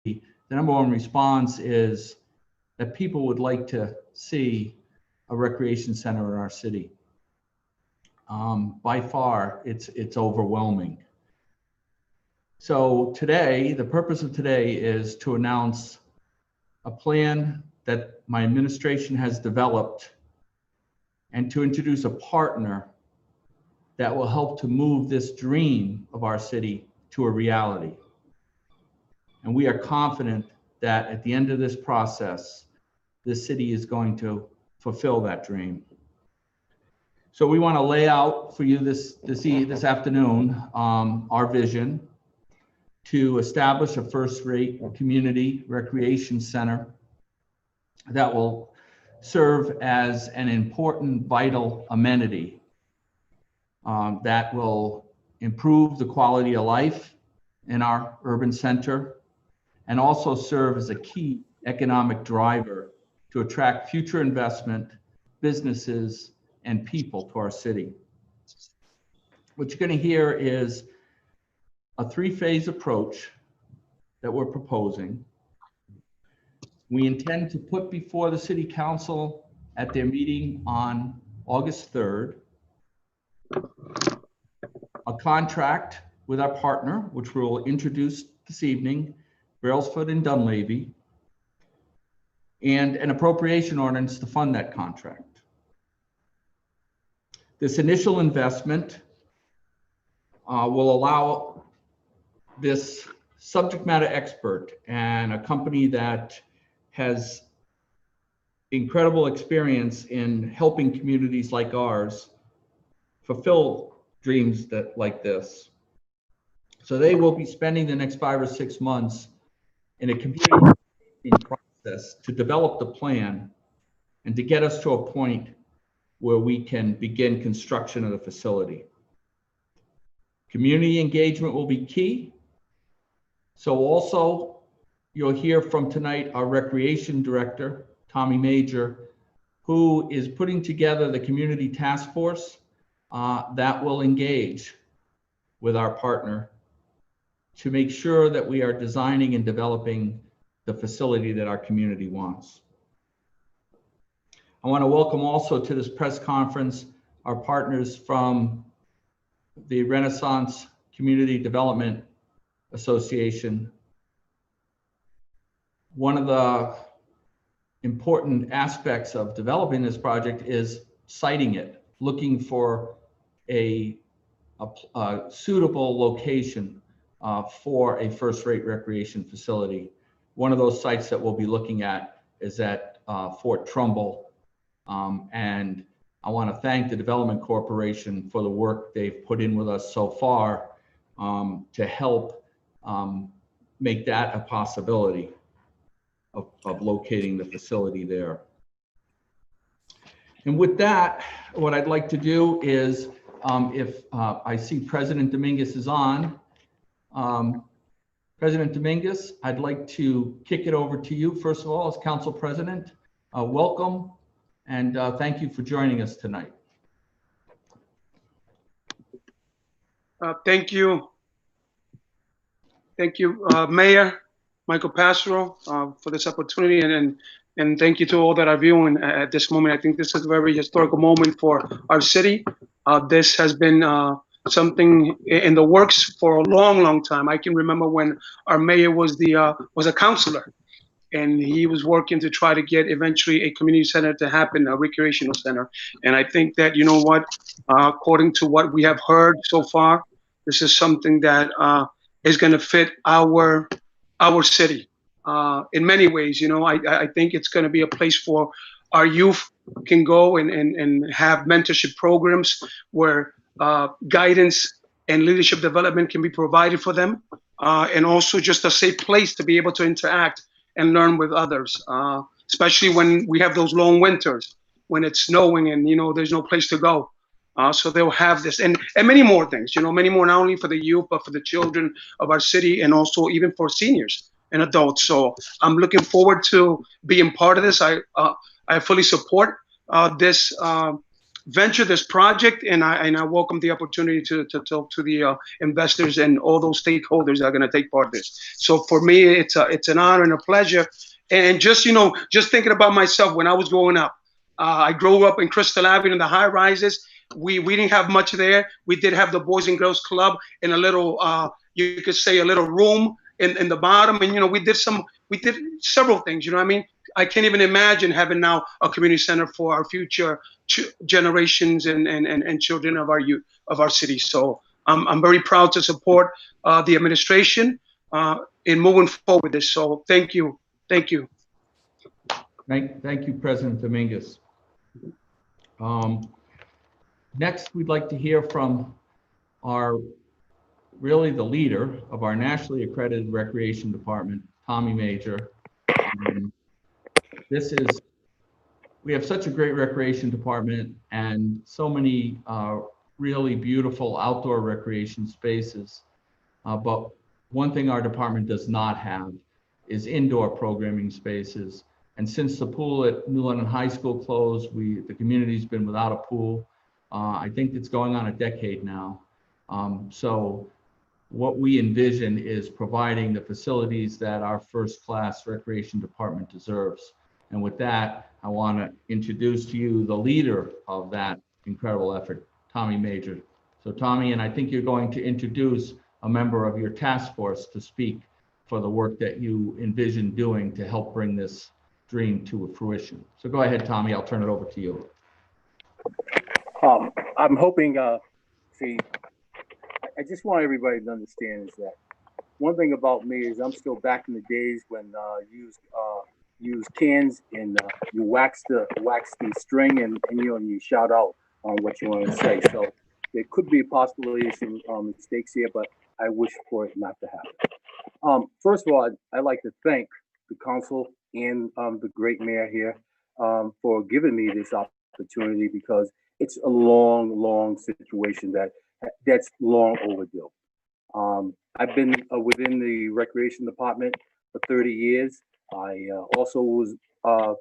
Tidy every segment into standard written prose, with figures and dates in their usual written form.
the number one response is that people would like to see a recreation center in our city. By far, it's overwhelming. So today, the purpose of today is to announce a plan that my administration has developed and to introduce a partner that will help to move this dream of our city to a reality. And we are confident that at the end of this process, this city is going to fulfill that dream. So we want to lay out for you this afternoon our vision to establish a first-rate community recreation center that will serve as an important, vital amenity that will improve the quality of life in our urban center and also serve as a key economic driver to attract future investment, businesses, and people to our city. What you're going to hear is a three-phase approach that we're proposing. We intend to put before the City Council at their meeting on August 3rd a contract with our partner, which we'll introduce this evening, Brailsford and Dunleavy, and an appropriation ordinance to fund that contract. This initial investment will allow this subject matter expert and a company that has incredible experience in helping communities like ours fulfill dreams like this. So they will be spending the next 5 or 6 months in a community process to develop the plan and to get us to a point where we can begin construction of the facility. Community engagement will be key. So also, you'll hear from tonight our recreation director, Tommy Major, who is putting together the community task force that will engage with our partner to make sure that we are designing and developing the facility that our community wants. I want to welcome also to this press conference our partners from the Renaissance Community Development Association. One of the important aspects of developing this project is siting it, looking for a suitable location for a first-rate recreation facility. One of those sites that we'll be looking at is at Fort Trumbull. And I want to thank the Development Corporation for the work they've put in with us so far to help make that a possibility of locating the facility there. And with that, what I'd like to do is, if I see President Dominguez is on, President Dominguez, I'd like to kick it over to you, first of all, as Council President. Welcome, and thank you for joining us tonight. Thank you. Thank you, Mayor Michael Passero, for this opportunity, and thank you to all that are viewing at this moment. I think this is a very historical moment for our city. This has been something in the works for a long, long time. I can remember when our mayor was a councilor, and he was working to try to get eventually a community center to happen, a recreational center. And I think that, you know what, according to what we have heard so far, this is something that is going to fit our city in many ways. You know, I think it's going to be a place for our youth can go and have mentorship programs where guidance and leadership development can be provided for them, and also just a safe place to be able to interact and learn with others, especially when we have those long winters, when it's snowing and, you know, there's no place to go. So they'll have this and many more things, you know, many more, not only for the youth, but for the children of our city and also even for seniors and adults. So I'm looking forward to being part of this. I fully support this venture, this project, and I welcome the opportunity to talk to the investors and all those stakeholders that are going to take part in this. So for me, it's an honor and a pleasure. And just just thinking about myself when I was growing up, I grew up in Crystal Avenue in the high rises. We didn't have much there. We did have the Boys and Girls Club in a little you could say a little room in the bottom, and we did several things. What I mean? I can't even imagine having now a community center for our future generations and children of our youth of our city. So I'm very proud to support the administration in moving forward with this. So thank you. Thank you, President Dominguez. Next, we'd like to hear from really the leader of our nationally accredited recreation department, Tommy Major. We have such a great recreation department and so many really beautiful outdoor recreation spaces. But one thing our department does not have is indoor programming spaces. And since the pool at New London High School closed, the community's been without a pool. I think it's going on a decade now. So what we envision is providing the facilities that our first-class recreation department deserves. And with that, I want to introduce to you the leader of that incredible effort, Tommy Major. So Tommy, and I think you're going to introduce a member of your task force to speak for the work that you envision doing to help bring this dream to fruition. So go ahead, Tommy, I'll turn it over to you. I'm hoping, I just want everybody to understand is that one thing about me is I'm still back in the days when you use cans and you wax the string and you shout out on what you want to say. So there could be possibly some mistakes here, but I wish for it not to happen. First of all, I'd like to thank the council and the great mayor here for giving me this opportunity, because it's a long situation that's long overdue. I've been within the recreation department for 30 years. I also was the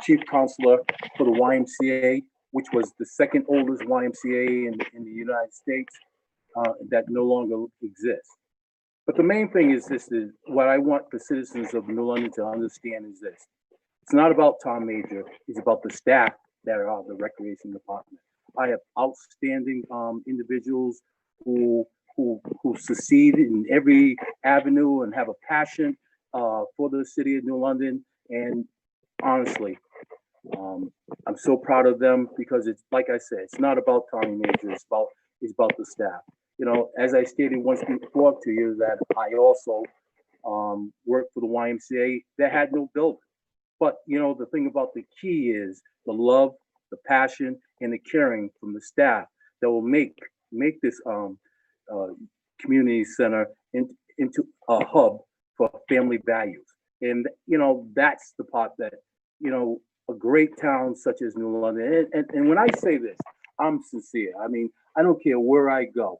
chief counselor for the YMCA, which was the second oldest YMCA in the United States that no longer exists. But the main thing is this: is what I want the citizens of New London to understand is this. It's not about Tom Major, it's about the staff that are the recreation department. I have outstanding individuals who succeed in every avenue and have a passion for the city of New London. And honestly, I'm so proud of them, because it's like I said, it's not about Tommy Major, it's about the staff. As I stated once before to you, that I also worked for the YMCA that had no building. But the thing about the key is the love, the passion, and the caring from the staff that will make this community center into a hub for family values. And that's the part that a great town such as New London. And when I say this, I'm sincere. I mean, I don't care where I go.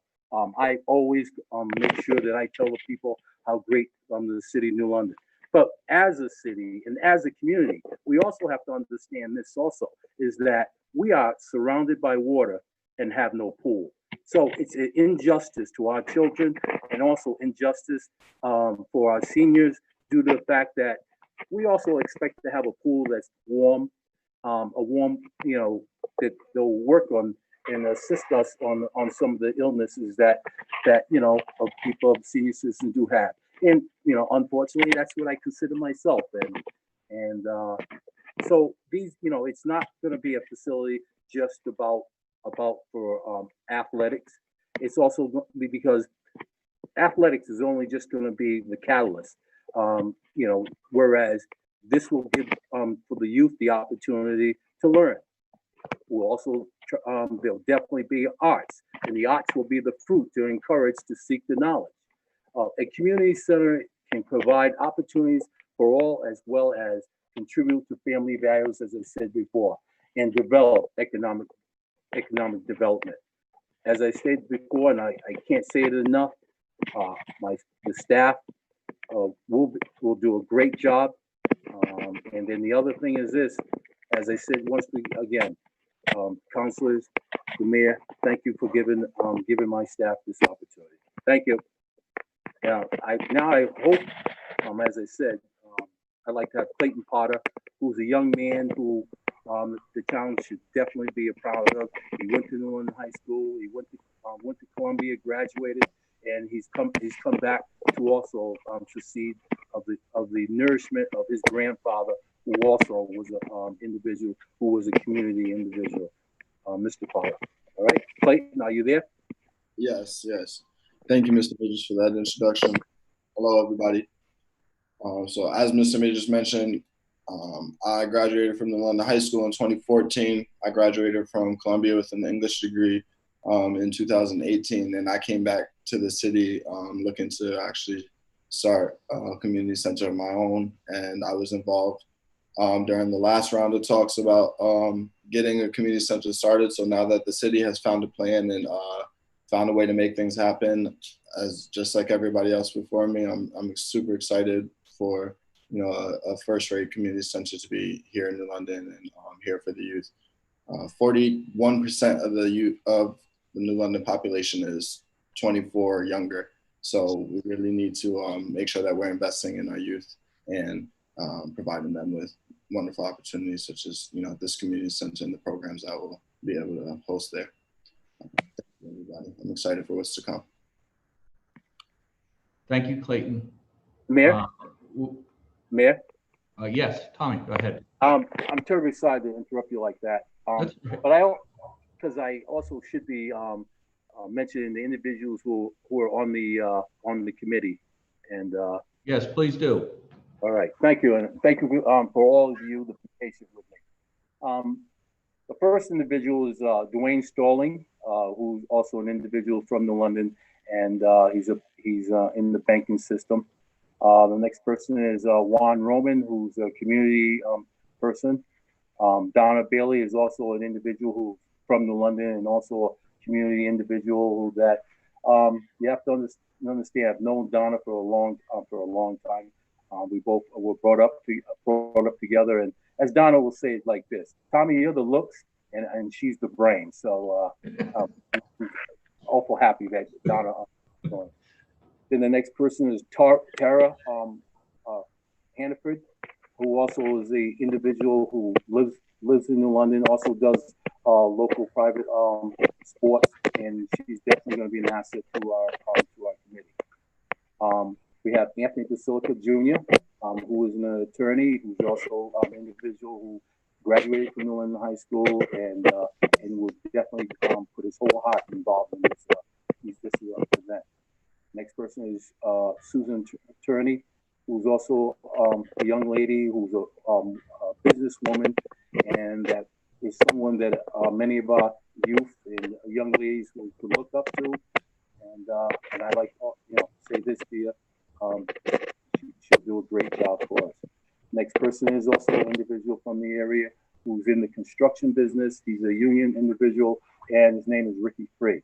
I always make sure that I tell the people how great the city of New London. But as a city and as a community, we also have to understand this also, is that we are surrounded by water and have no pool. So it's an injustice to our children, and also injustice for our seniors, due to the fact that we also expect to have a pool that's warm, that they'll work on and assist us on some of the illnesses that of people, senior citizens do have. And unfortunately, that's what I consider myself. And so these, it's not going to be a facility just about for athletics. It's also going to be, because athletics is only just going to be the catalyst. Whereas this will give for the youth the opportunity to learn. Will also there'll definitely be arts, and the arts will be the fruit to encourage to seek the knowledge. A community center can provide opportunities for all, as well as contribute to family values, as I said before, and develop economic development. As I stated before, and I can't say it enough, the staff will do a great job. And then the other thing is this: as I said, again, counselors, the mayor, thank you for giving my staff this opportunity. Thank you. Now I hope, as I said, I'd like to have Clayton Potter, who's a young man who the town should definitely be proud of. He went to New London High School. He went to Columbia, graduated, and he's come back to also succeed of the nourishment of his grandfather, who also was an individual who was a community individual. Mr. Potter. All right, Clayton, are you there? Yes, yes. Thank you, Mr. Majors, for that introduction. Hello, everybody. So as Mr. Majors mentioned, I graduated from New London High School in 2014. I graduated from Columbia with an English degree in 2018, and I came back to the city looking to actually start a community center of my own, and I was involved during the last round of talks about getting a community center started. So now that the city has found a plan and found a way to make things happen, as just like everybody else before me, I'm super excited for a first-rate community center to be here in New London and here for the youth. 41% of the youth of the New London population is 24 or younger. So we really need to make sure that we're investing in our youth and providing them with wonderful opportunities such as this community center and the programs that will be able to host there. Thank you, everybody. I'm excited for what's to come. Thank you, Clayton. Mayor? Mayor? Yes, Tommy, go ahead. I'm terribly sorry to interrupt you like that. But because I also should be mentioning the individuals who are on the committee. And yes, please do. All right, thank you, and thank you for all of you, the patient with me. The first individual is Dwayne Stalling, who's also an individual from New London, and he's in the banking system. The next person is Juan Roman, who's a community person. Donna Bailey is also an individual who's from New London and also a community individual who that you have to understand. I've known Donna for a long time. We both were brought up together, and as Donna will say it like this: Tommy, you're the looks, and she's the brain. So I'm awful happy that Donna. Then the next person is Tara Hannaford, who also is the individual who lives in New London, also does local private sports, and she's definitely going to be an asset to our committee. We have Anthony Basilica Jr., who is an attorney, who's also an individual who graduated from New London High School and will definitely put his whole heart involved in this event. Next person is Susan Turney, who's also a young lady who's a businesswoman, and that is someone that many of our youth and young ladies who could look up to. And I like say this to you, she'll do a great job for us. Next person is also an individual from the area who's in the construction business. He's a union individual, and his name is Ricky Free.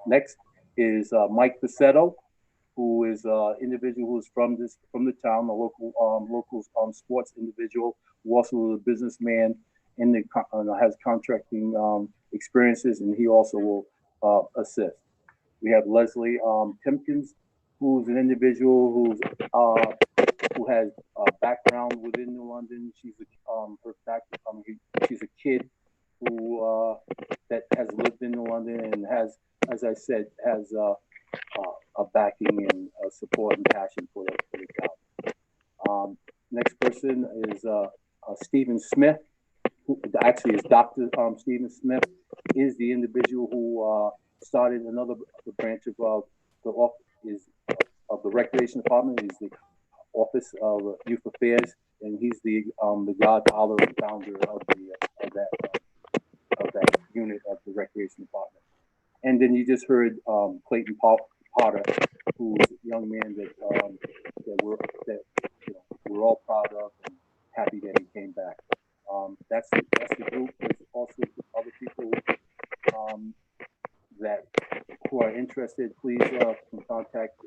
Next is Mike Pacetto, who is an individual who's from the town, a local sports individual, who also is a businessman has contracting experiences, and he also will assist. We have Leslie Timkins, who's an individual who has a background within New London. She's she's a kid who that has lived in New London and has, as I said, has a backing and support and passion for the job. Next person is Stephen Smith, who actually is Dr. Stephen Smith, is the individual who started another branch of the Recreation Department. He's the Office of Youth Affairs, and he's the godfather and founder of that unit of the Recreation Department. And then you just heard Clayton Potter, who's a young man that we're all proud of and happy that he came back. That's the group. There's also other people who are interested. Please can contact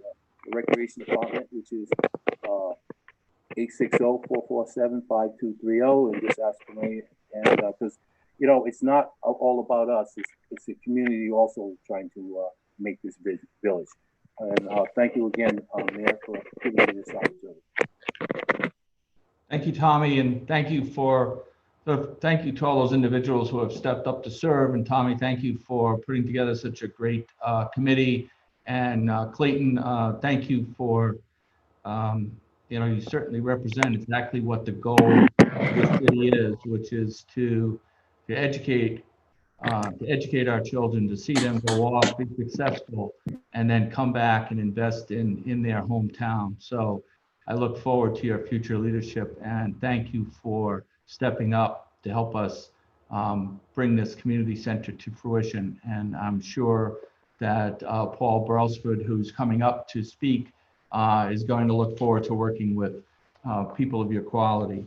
the Recreation Department, which is 860-447-5230 and just ask for me. And because, it's not all about us. It's the community also trying to make this village. And thank you again, Mayor, for giving me this opportunity. Thank you, Tommy, and thank you to all those individuals who have stepped up to serve. And Tommy, thank you for putting together such a great committee. And Clayton, thank you for, you certainly represent exactly what the goal of the city is, which is to educate our children, to see them go off, be successful, and then come back and invest in their hometown. So I look forward to your future leadership, and thank you for stepping up to help us bring this community center to fruition. And I'm sure that Paul Brailsford, who's coming up to speak, is going to look forward to working with people of your quality.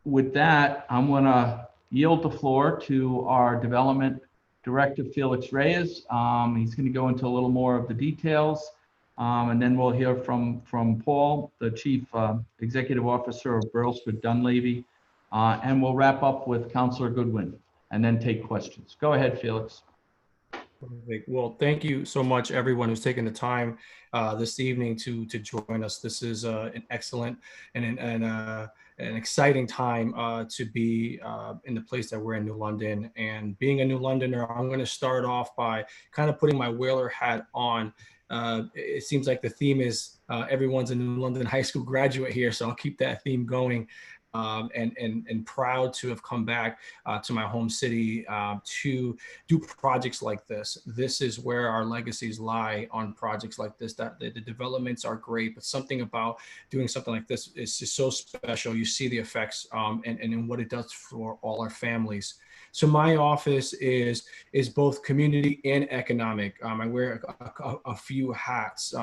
With that, I'm going to yield the floor to our Development Director, Felix Reyes. He's going to go into a little more of the details. And then we'll hear from Paul, the Chief Executive Officer of Brailsford Dunleavy. And we'll wrap up with Councilor Goodwin and then take questions. Go ahead, Felix. Well, thank you so much, everyone who's taken the time this evening to join us. This is an excellent and an exciting time to be in the place that we're in, New London. And being a New Londoner, I'm going to start off by kind of putting my Whaler hat on. It seems like the theme is everyone's a New London High School graduate here, so I'll keep that theme going. And proud to have come back to my home city to do projects like this. This is where our legacies lie, on projects like this. That the developments are great, but something about doing something like this is just so special. You see the effects and what it does for all our families. So my office is both community and economic. I wear a few hats.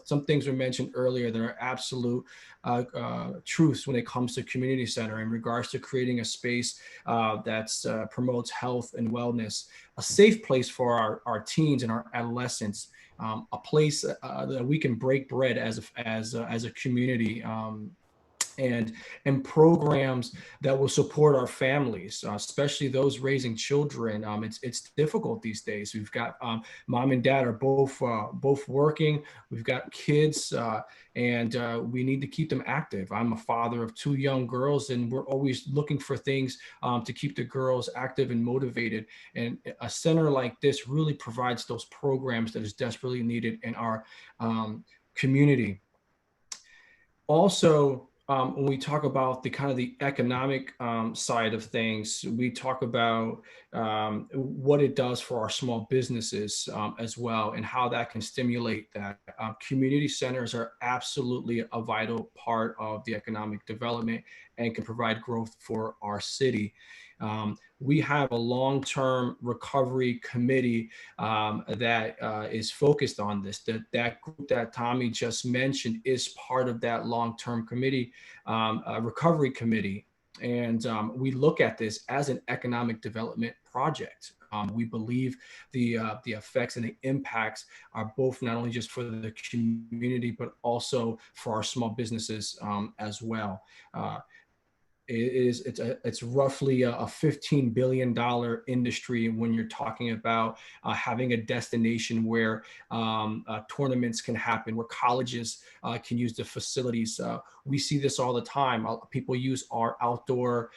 Some things were mentioned earlier that are absolute truths when it comes to community center in regards to creating a space that promotes health and wellness, a safe place for our teens and our adolescents, a place that we can break bread as a community. And programs that will support our families, especially those raising children. It's difficult these days. We've got mom and dad are both working. We've got kids, and we need to keep them active. I'm a father of 2 young girls, and we're always looking for things to keep the girls active and motivated. And a center like this really provides those programs that is desperately needed in our community. Also, when we talk about the kind of the economic side of things, we talk about what it does for our small businesses as well, and how that can stimulate that. Community centers are absolutely a vital part of the economic development and can provide growth for our city. We have a long-term recovery committee that is focused on this. That group that Tommy just mentioned is part of that long-term committee, recovery committee. And we look at this as an economic development project. We believe the effects and the impacts are both not only just for the community, but also for our small businesses as well. It's roughly a $15 billion industry when you're talking about having a destination where tournaments can happen, where colleges can use the facilities. We see this all the time. People use our outdoor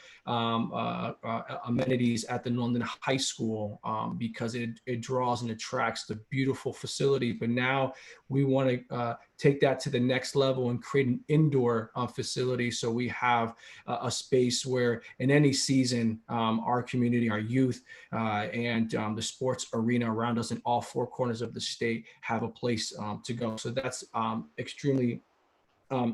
amenities at the London High School because it draws and attracts the beautiful facility. But now we want to take that to the next level and create an indoor facility, so we have a space where in any season our community, our youth, and the sports arena around us in all 4 corners of the state have a place to go. So that's extremely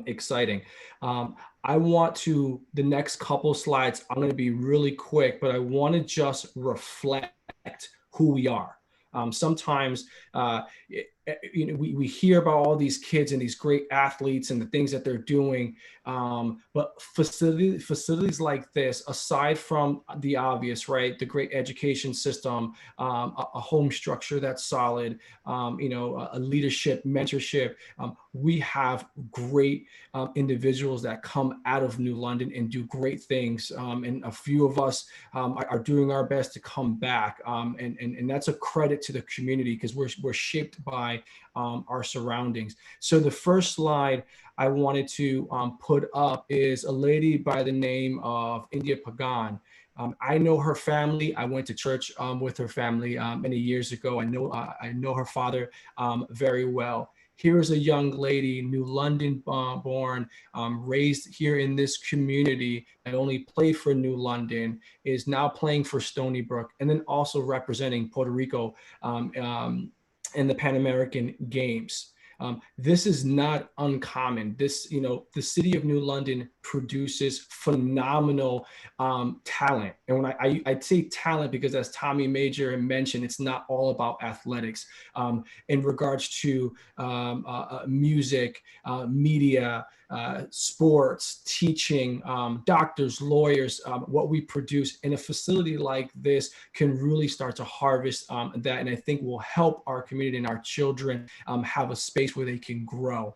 exciting. I want to, the next couple slides, I'm going to be really quick, but I want to just reflect who we are. Sometimes we hear about all these kids and these great athletes and the things that they're doing. But facilities like this, aside from the obvious, right? The great education system, a home structure that's solid, a leadership, mentorship. We have great individuals that come out of New London and do great things. And a few of us are doing our best to come back. And that's a credit to the community, because we're shaped by our surroundings. So the first slide I wanted to put up is a lady by the name of India Pagan. I know her family. I went to church with her family many years ago. I know her father very well. Here's a young lady, New London born, raised here in this community, not only played for New London, is now playing for Stony Brook, and then also representing Puerto Rico in the Pan American Games. This is not uncommon. The city of New London produces phenomenal talent. And when I'd say talent, because as Tommy Major mentioned, it's not all about athletics. In regards to music, media, sports, teaching, doctors, lawyers, what we produce in a facility like this can really start to harvest that, and I think will help our community and our children have a space where they can grow.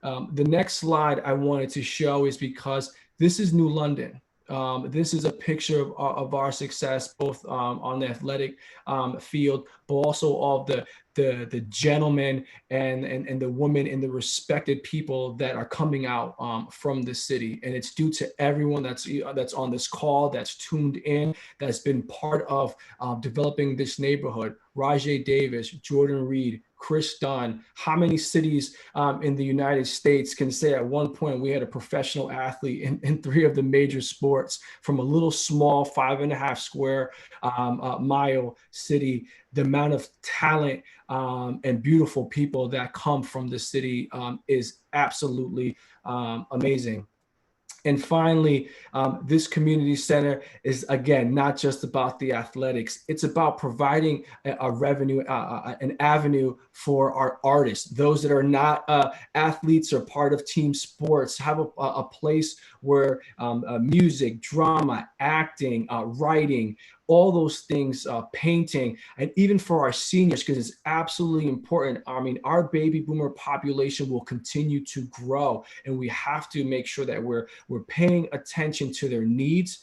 The next slide I wanted to show is because this is New London. This is a picture of our success, both on the athletic field, but also of the gentlemen and the women and the respected people that are coming out from the city. And it's due to everyone that's on this call, that's tuned in, that's been part of developing this neighborhood. Rajay Davis, Jordan Reed, Chris Dunn. How many cities in the United States can say at one point we had a professional athlete in 3 of the major sports, from a little small 5.5 square mile city? The amount of talent and beautiful people that come from the city is absolutely amazing. And finally, this community center is, again, not just about the athletics. It's about providing a revenue, an avenue for our artists, those that are not athletes or part of team sports, have a place where music, drama, acting, writing, all those things, painting, and even for our seniors, because it's absolutely important. I mean, our baby boomer population will continue to grow, and we have to make sure that we're paying attention to their needs,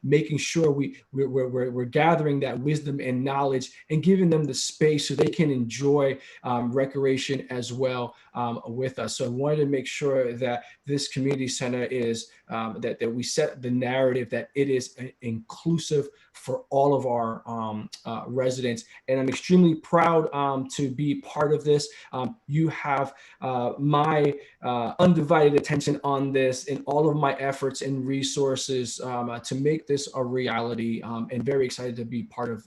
making sure we're gathering that wisdom and knowledge and giving them the space so they can enjoy recreation as well with us. So I wanted to make sure that this community center is that we set the narrative that it is inclusive for all of our residents. And I'm extremely proud to be part of this. You have my undivided attention on this and all of my efforts and resources to make this a reality, and very excited to be part of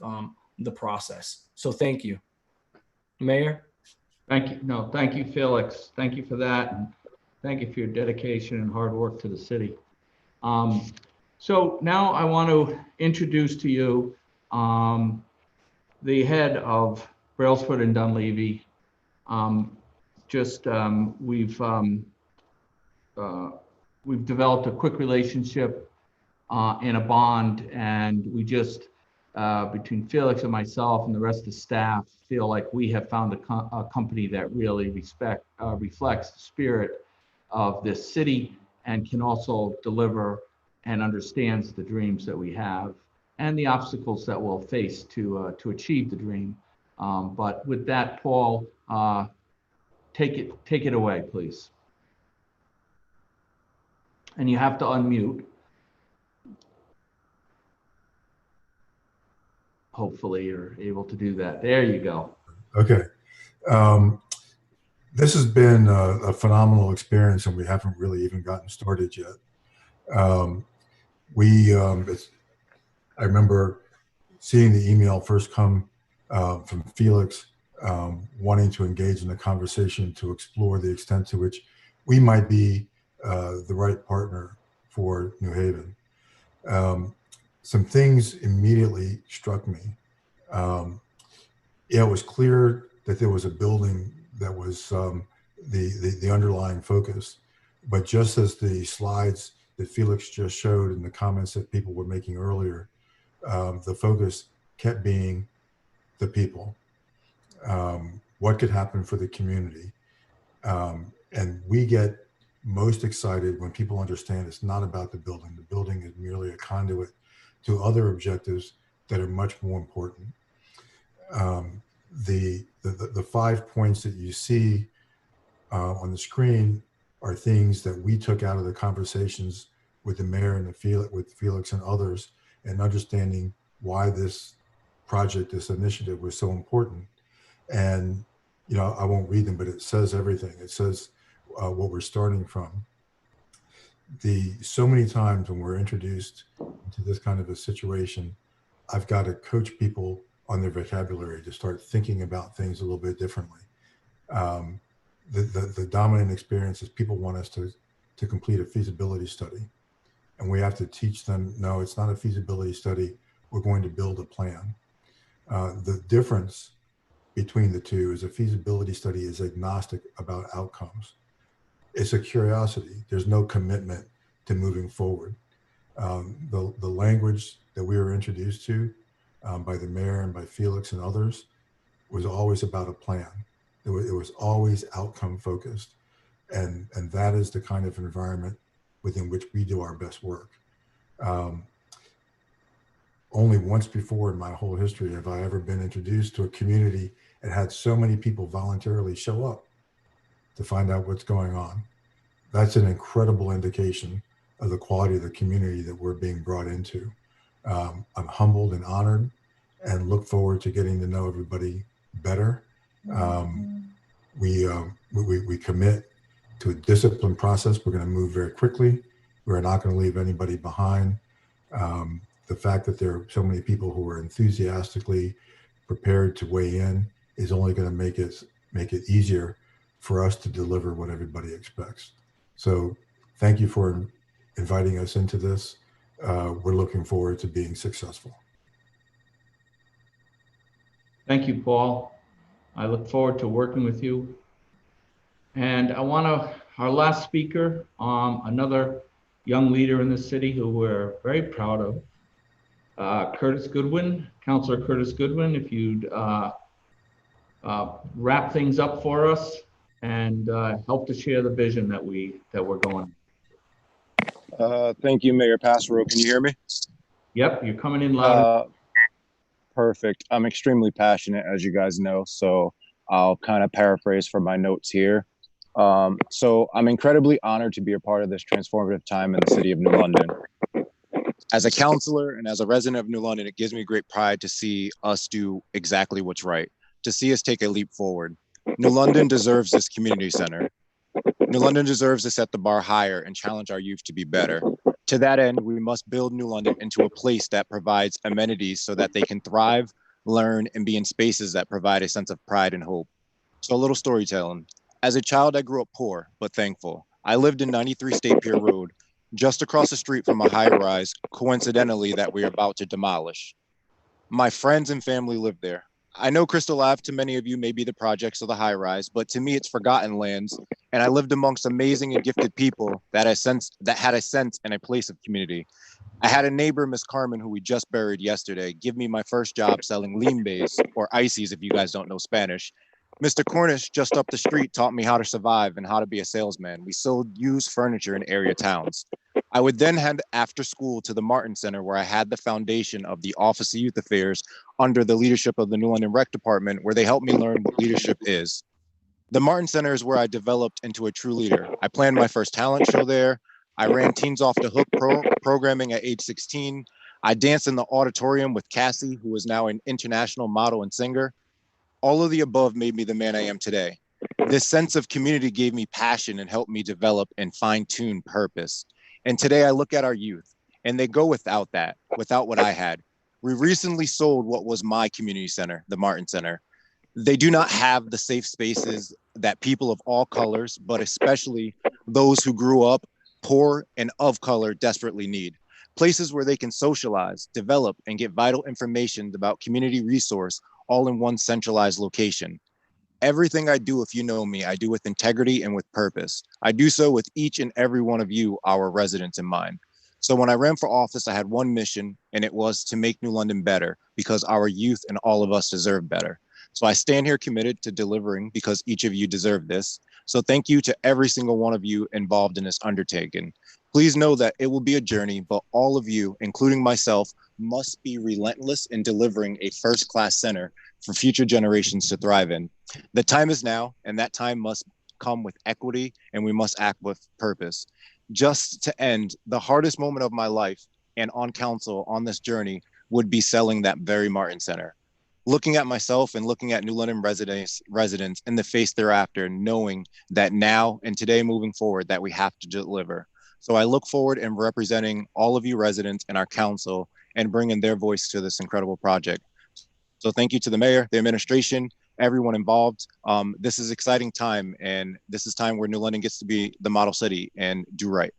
the process. So thank you. Mayor? Thank you. No, thank you, Felix. Thank you for that. And thank you for your dedication and hard work to the city. So now I want to introduce to you the head of Brailsford and Dunleavy. We've developed a quick relationship and a bond, and we just between Felix and myself and the rest of the staff feel like we have found a company that really reflects the spirit of this city and can also deliver and understands the dreams that we have and the obstacles that we'll face to achieve the dream. But with that, Paul, take it away, please. And you have to unmute. Hopefully you're able to do that. There you go. Okay. This has been a phenomenal experience, and we haven't really even gotten started yet. I remember seeing the email first come from Felix, wanting to engage in a conversation to explore the extent to which we might be the right partner for New Haven. Some things immediately struck me. It was clear that there was a building that was the underlying focus. But just as the slides that Felix just showed and the comments that people were making earlier, the focus kept being the people. What could happen for the community? And we get most excited when people understand it's not about the building. The building is merely a conduit to other objectives that are much more important. The 5 points that you see on the screen are things that we took out of the conversations with the mayor and with Felix and others, and understanding why this project, this initiative was so important. And, you know, I won't read them, but it says everything. It says what we're starting from. So many times when we're introduced to this kind of a situation, I've got to coach people on their vocabulary to start thinking about things a little bit differently. The dominant experience is people want us to complete a feasibility study. And we have to teach them, no, it's not a feasibility study. We're going to build a plan. The difference between the two is a feasibility study is agnostic about outcomes. It's a curiosity. There's no commitment to moving forward. The language that we were introduced to by the mayor and by Felix and others was always about a plan. It was always outcome focused. And that is the kind of environment within which we do our best work. Only once before in my whole history have I ever been introduced to a community that had so many people voluntarily show up to find out what's going on. That's an incredible indication of the quality of the community that we're being brought into. I'm humbled and honored and look forward to getting to know everybody better. We commit to a disciplined process. We're going to move very quickly. We're not going to leave anybody behind. The fact that there are so many people who are enthusiastically prepared to weigh in is only going to make it easier for us to deliver what everybody expects. So thank you for inviting us into this. We're looking forward to being successful. Thank you, Paul. I look forward to working with you. And our last speaker, another young leader in the city who we're very proud of, Curtis Goodwin, Councilor Curtis Goodwin, if you'd wrap things up for us and help to share the vision that we're going. Thank you, Mayor Passero. Can you hear me? Yep, you're coming in loud. Perfect. I'm extremely passionate, as you guys know, so I'll kind of paraphrase from my notes here. So I'm incredibly honored to be a part of this transformative time in the city of New London. As a councilor and as a resident of New London, it gives me great pride to see us do exactly what's right, to see us take a leap forward. New London deserves this community center. New London deserves to set the bar higher and challenge our youth to be better. To that end, we must build New London into a place that provides amenities so that they can thrive, learn, and be in spaces that provide a sense of pride and hope. So a little storytelling. As a child, I grew up poor, but thankful. I lived in 93 State Pier Road, just across the street from a high-rise, coincidentally, that we're about to demolish. My friends and family lived there. I know Crystal Ave to many of you may be the projects of the high-rise, but to me it's forgotten lands, and I lived amongst amazing and gifted people that had a sense and a place of community. I had a neighbor, Miss Carmen, who we just buried yesterday, give me my first job selling limbe's, or ices if you guys don't know Spanish. Mr. Cornish, just up the street, taught me how to survive and how to be a salesman. We sold used furniture in area towns. I would then head after school to the Martin Center, where I had the foundation of the Office of Youth Affairs under the leadership of the New London Rec Department, where they helped me learn what leadership is. The Martin Center is where I developed into a true leader. I planned my first talent show there. I ran Teens Off the Hook programming at age 16. I danced in the auditorium with Cassie, who is now an international model and singer. All of the above made me the man I am today. This sense of community gave me passion and helped me develop and fine-tune purpose. And today I look at our youth and they go without that, without what I had. We recently sold what was my community center, the Martin Center. They do not have the safe spaces that people of all colors, but especially those who grew up poor and of color desperately need. Places where they can socialize, develop, and get vital information about community resource all in one centralized location. Everything I do, if you know me, I do with integrity and with purpose. I do so with each and every one of you, our residents, in mind. So when I ran for office, I had one mission, and it was to make New London better because our youth and all of us deserve better. So I stand here committed to delivering because each of you deserve this. So thank you to every single one of you involved in this undertaking. Please know that it will be a journey, but all of you, including myself, must be relentless in delivering a first-class center for future generations to thrive in. The time is now, and that time must come with equity, and we must act with purpose. Just to end, the hardest moment of my life and on council on this journey would be selling that very Martin Center. Looking at myself and looking at New London residents in the face thereafter, knowing that now and today moving forward that we have to deliver. So I look forward in representing all of you residents and our council and bringing their voice to this incredible project. So thank you to the mayor, the administration, everyone involved. This is exciting time, and this is time where New London gets to be the model city and do right.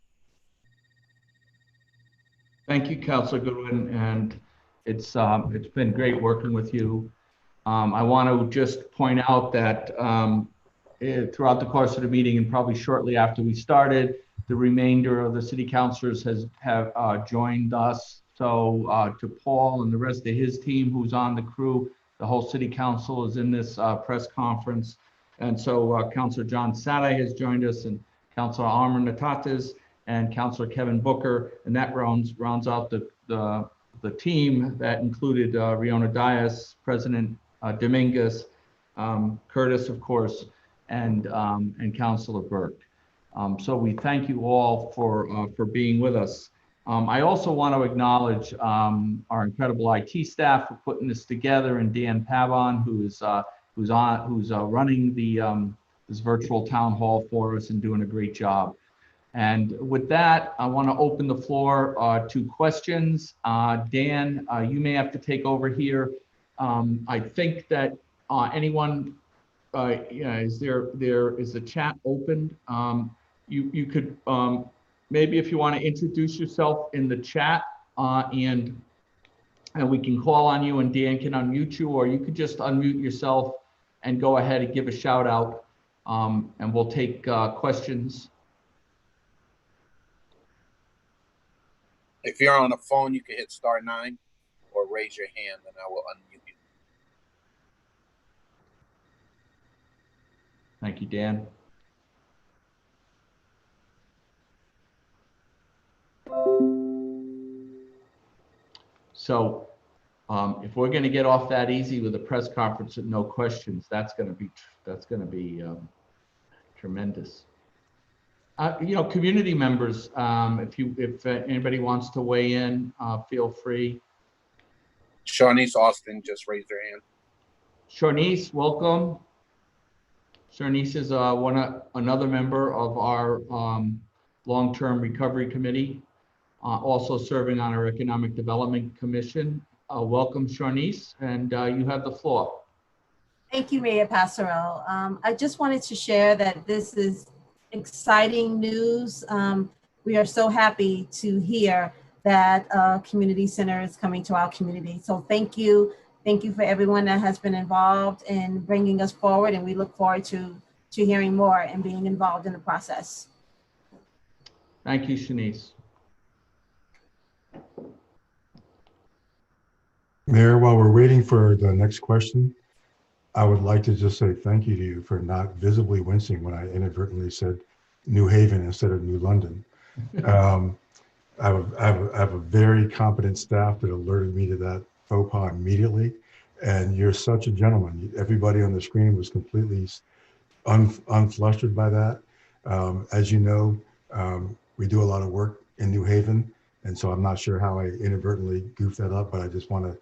Thank you, Councilor Goodwin, and it's been great working with you. I want to just point out that throughout the course of the meeting and probably shortly after we started, the remainder of the city councilors have joined us. So to Paul and the rest of his team who's on the crew, the whole city council is in this press conference. And so Councilor John Saday has joined us, and Councilor Amr Natatas and Councilor Kevin Booker, and that rounds out the team that included Riona Dias, President Dominguez, Curtis, of course, and Councilor Burke. So we thank you all for being with us. I also want to acknowledge our incredible IT staff for putting this together, and Dan Pavon, who's running this virtual town hall for us and doing a great job. And with that, I want to open the floor to questions. Dan, you may have to take over here. I think that anyone, is the chat opened? You could maybe if you want to introduce yourself in the chat, and we can call on you and Dan can unmute you, or you could just unmute yourself and go ahead and give a shout out, and we'll take questions. If you're on a phone, you can hit *9 or raise your hand and I will unmute you. Thank you, Dan. So if we're going to get off that easy with a press conference with no questions, that's going to be tremendous. Community members, if anybody wants to weigh in, feel free. Shawnice Austin just raised her hand. Shawnice, welcome. Shawnice is another member of our long-term recovery committee, also serving on our Economic Development Commission. Welcome, Shawnice, and you have the floor. Thank you, Mayor Passarello. I just wanted to share that this is exciting news. We are so happy to hear that a community center is coming to our community. So thank you. Thank you for everyone that has been involved in bringing us forward, and we look forward to hearing more and being involved in the process. Thank you, Shanice. Mayor, while we're waiting for the next question, I would like to just say thank you to you for not visibly wincing when I inadvertently said New Haven instead of New London. I have a very competent staff that alerted me to that faux pas immediately. And you're such a gentleman. Everybody on the screen was completely unflustered by that. As you know, we do a lot of work in New Haven. And so I'm not sure how I inadvertently goofed that up, but I just want to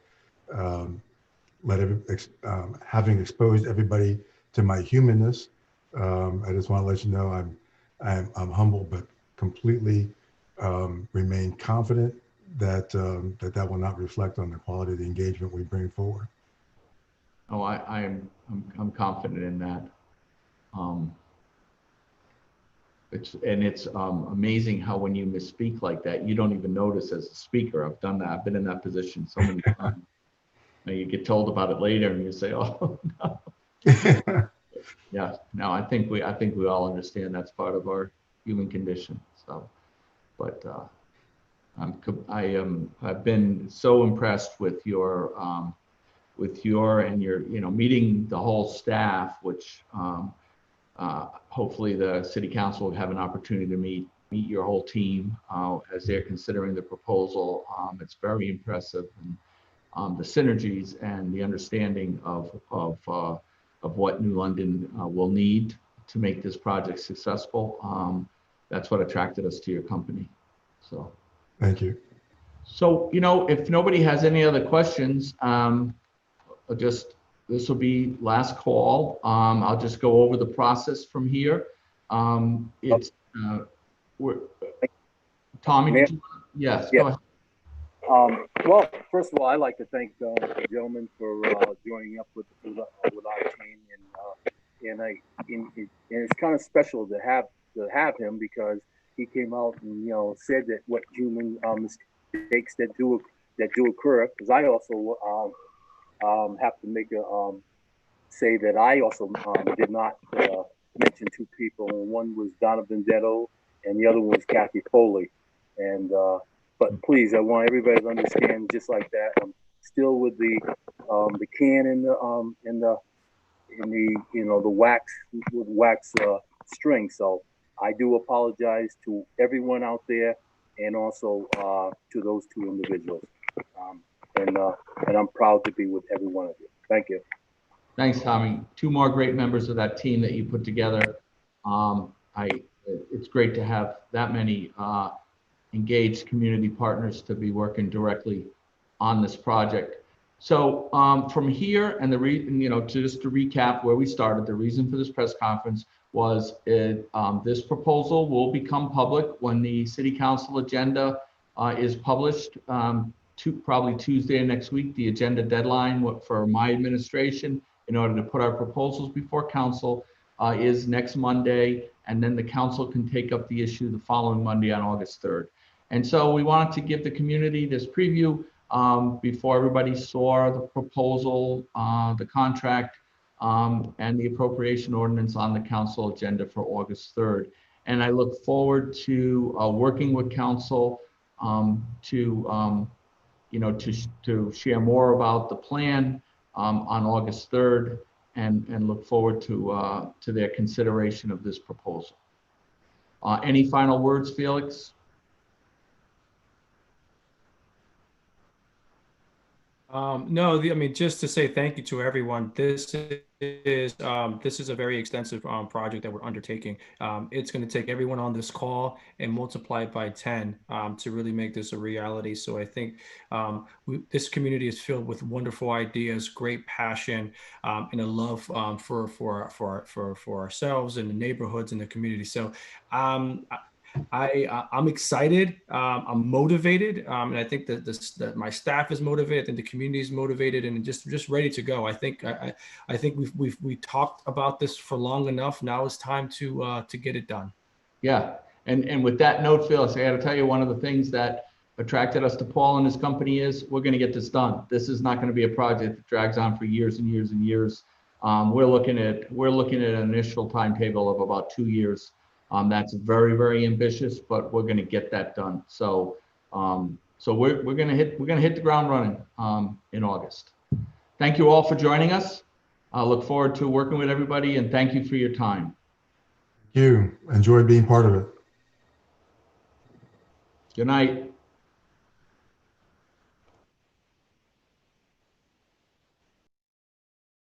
having exposed everybody to my humanness, I just want to let you know I'm humble, but completely remain confident that that will not reflect on the quality of the engagement we bring forward. Oh, I'm confident in that. It's amazing how when you misspeak like that, you don't even notice as a speaker. I've done that. I've been in that position so many times. Now you get told about it later and you say, oh, no. Yeah, no, I think we all understand that's part of our human condition. So, but I've been so impressed with your and your, meeting the whole staff, which hopefully the city council will have an opportunity to meet your whole team as they're considering the proposal. It's very impressive, and the synergies and the understanding of what New London will need to make this project successful. That's what attracted us to your company. So, Thank you. so if nobody has any other questions, this will be last call. I'll just go over the process from here. It's Tommy. Mayor? Yes, Yeah. go ahead. Well, first of all, I'd like to thank the gentleman for joining up with our team, and it's kind of special to have him, because he came out and said that what human mistakes that do occur. Because I also have to make say that I also did not mention two people, and one was Donna Vendetto, and the other one was Kathy Foley, and. But please, I want everybody to understand, just like that, I'm still with the can in the wax with wax string. So I do apologize to everyone out there, and also to those two individuals. And I'm proud to be with every one of you. Thank you. Thanks, Tommy. Two more great members of that team that you put together. It's great to have that many engaged community partners to be working directly on this project. So from here, and just to recap where we started, the reason for this press conference was this proposal will become public when the city council agenda is published, probably Tuesday next week. The agenda deadline for my administration in order to put our proposals before council is next Monday, and then the council can take up the issue the following Monday on August 3rd. And so we wanted to give the community this preview before everybody saw the proposal, the contract, and the appropriation ordinance on the council agenda for August 3rd. And I look forward to working with council to share more about the plan on August 3rd, and look forward to their consideration of this proposal. Any final words, Felix? No, just to say thank you to everyone. This is a very extensive project that we're undertaking. It's going to take everyone on this call and multiply it by 10 to really make this a reality. So I think this community is filled with wonderful ideas, great passion, and a love for ourselves and the neighborhoods and the community. So I'm excited. I'm motivated, and I think that my staff is motivated, and the community is motivated, and just ready to go. I think we talked about this for long enough. Now it's time to get it done. Yeah, and with that note, Felix, I got to tell you, one of the things that attracted us to Paul and his company is we're going to get this done. This is not going to be a project that drags on for years and years and years. We're looking at an initial timetable of about 2 years. That's very, very ambitious, but we're going to get that done. So, we're going to hit the ground running in August. Thank you all for joining us. I look forward to working with everybody, and thank you for your time. Thank you. Enjoyed being part of it. Good night.